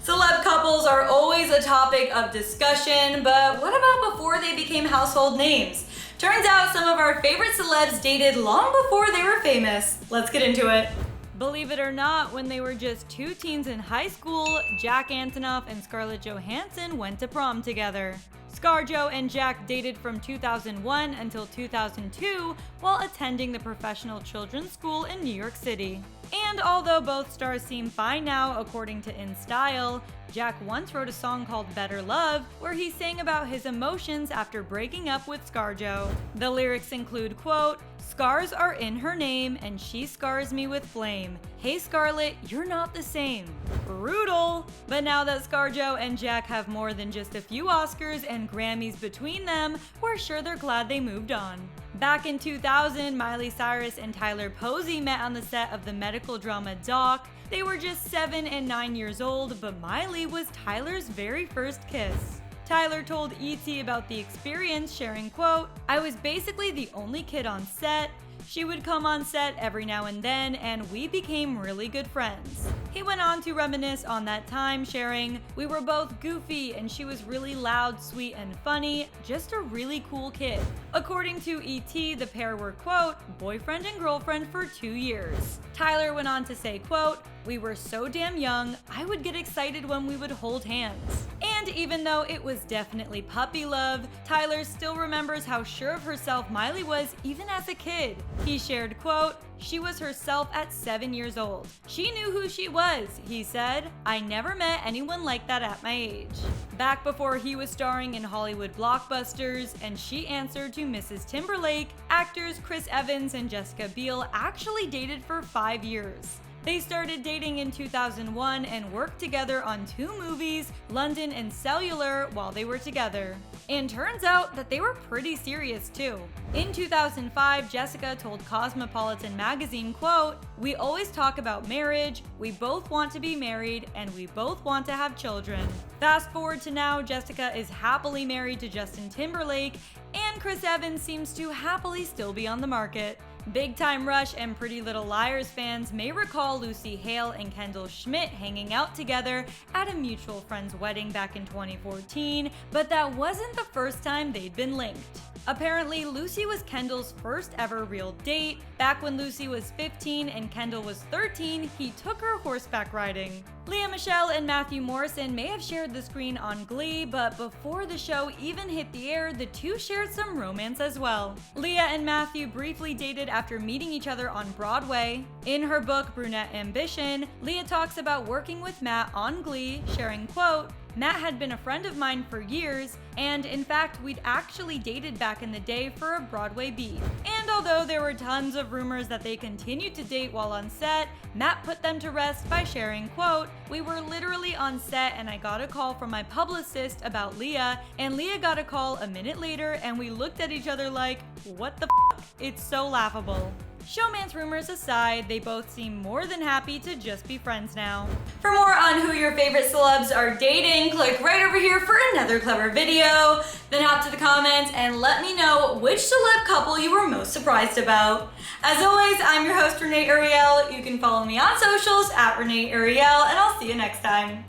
Celeb couples are always a topic of discussion, but what about before they became household names? Turns out some of our favorite celebs dated long before they were famous. Let's get into it. Believe it or not, when they were just two teens in high school, Jack Antonoff and Scarlett Johansson went to prom together. ScarJo and Jack dated from 2001 until 2002 while attending the Professional Children's School in New York City. And although both stars seem fine now, according to InStyle, Jack once wrote a song called Better Love, where he sang about his emotions after breaking up with ScarJo. The lyrics include, quote, "Scars are in her name and she scars me with flame. Hey Scarlett, you're not the same." Brutal! But now that ScarJo and Jack have more than just a few Oscars and Grammys between them, we're sure they're glad they moved on. Back in 2000, Miley Cyrus and Tyler Posey met on the set of the medical drama Doc. They were just 7 and 9 years old, but Miley was Tyler's very first kiss. Tyler told ET about the experience, sharing, quote, "I was basically the only kid on set. She would come on set every now and then, and we became really good friends." He went on to reminisce on that time, sharing, "We were both goofy and she was really loud, sweet, and funny, just a really cool kid." According to ET, the pair were, quote, "boyfriend and girlfriend for 2 years. Tyler went on to say, quote, "We were so damn young, I would get excited when we would hold hands." And even though it was definitely puppy love, Tyler still remembers how sure of herself Miley was even as a kid. He shared, quote, "She was herself at 7 years old. She knew who she was," he said. "I never met anyone like that at my age." Back before he was starring in Hollywood blockbusters and she answered to Mrs. Timberlake, actors Chris Evans and Jessica Biel actually dated for 5 years. They started dating in 2001 and worked together on 2 movies, London and Cellular, while they were together. And turns out that they were pretty serious too. In 2005, Jessica told Cosmopolitan magazine, quote, "We always talk about marriage, we both want to be married, and we both want to have children." Fast forward to now, Jessica is happily married to Justin Timberlake, and Chris Evans seems to happily still be on the market. Big Time Rush and Pretty Little Liars fans may recall Lucy Hale and Kendall Schmidt hanging out together at a mutual friend's wedding back in 2014, but that wasn't the first time they'd been linked. Apparently, Lucy was Kendall's first ever real date. Back when Lucy was 15 and Kendall was 13, he took her horseback riding. Michele and Matthew Morrison may have shared the screen on Glee, but before the show even hit the air, the two shared some romance as well. Leah and Matthew briefly dated after meeting each other on Broadway. In her book, Brunette Ambition, Leah talks about working with Matt on Glee, sharing, quote, "Matt had been a friend of mine for years, and in fact, we'd actually dated back in the day for a Broadway beat." And although there were tons of rumors that they continued to date while on set, Matt put them to rest by sharing, quote, "We were literally on set and I got a call from my publicist about Leah, and Leah got a call a minute later and we looked at each other like, what the f***? It's so laughable." Showmance rumors aside, they both seem more than happy to just be friends now. For more on who your favorite celebs are dating, click right over here for another Clevver video. Then hop to the comments and let me know which celeb couple you were most surprised about. As always, I'm your host, Renee Ariel. You can follow me on socials at Renee Ariel, and I'll see you next time.